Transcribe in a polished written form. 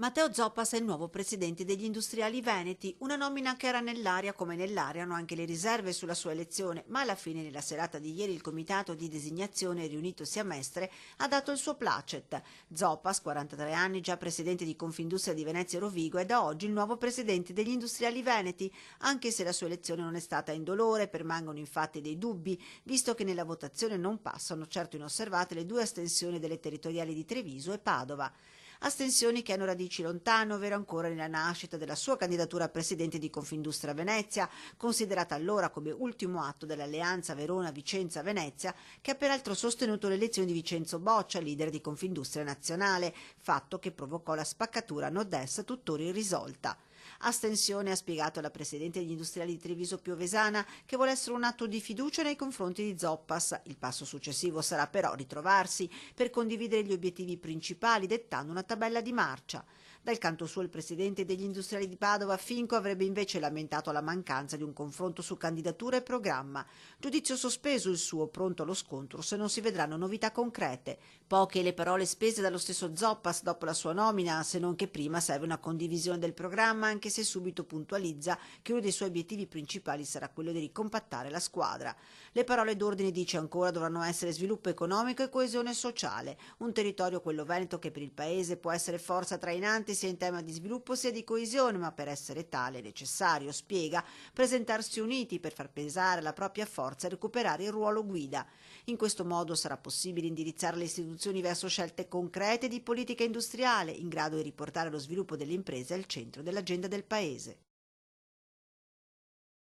Matteo Zoppas è il nuovo presidente degli industriali veneti, una nomina che era nell'aria come nell'aria erano anche le riserve sulla sua elezione, ma alla fine nella serata di ieri il comitato di designazione riunitosi a Mestre ha dato il suo placet. Zoppas, 43 anni, già presidente di Confindustria di Venezia e Rovigo, è da oggi il nuovo presidente degli industriali veneti, anche se la sua elezione non è stata indolore, permangono infatti dei dubbi, visto che nella votazione non passano certo inosservate le due astensioni delle territoriali di Treviso e Padova. Astensioni che hanno radici lontane, ovvero ancora nella nascita della sua candidatura a presidente di Confindustria Venezia, considerata allora come ultimo atto dell'alleanza Verona-Vicenza-Venezia, che ha peraltro sostenuto l'elezione di Vincenzo Boccia, leader di Confindustria Nazionale, fatto che provocò la spaccatura a nord-est tuttora irrisolta. Astensione, ha spiegato la presidente degli industriali di Treviso Piovesana, che vuole essere un atto di fiducia nei confronti di Zoppas. Il passo successivo sarà però ritrovarsi per condividere gli obiettivi principali, dettando una tabella di marcia. Dal canto suo il presidente degli industriali di Padova, Finco, avrebbe invece lamentato la mancanza di un confronto su candidatura e programma. Giudizio sospeso il suo, pronto allo scontro se non si vedranno novità concrete. Poche le parole spese dallo stesso Zoppas dopo la sua nomina, se non che prima serve una condivisione del programma, anche se subito puntualizza che uno dei suoi obiettivi principali sarà quello di ricompattare la squadra. Le parole d'ordine, dice ancora, dovranno essere sviluppo economico e coesione sociale, un territorio, quello veneto, che per il paese può essere forza trainante sia in tema di sviluppo sia di coesione, ma per essere tale è necessario, spiega, presentarsi uniti per far pesare la propria forza e recuperare il ruolo guida. In questo modo sarà possibile indirizzare le istituzioni verso scelte concrete di politica industriale, in grado di riportare lo sviluppo delle imprese al centro dell'agenda del paese.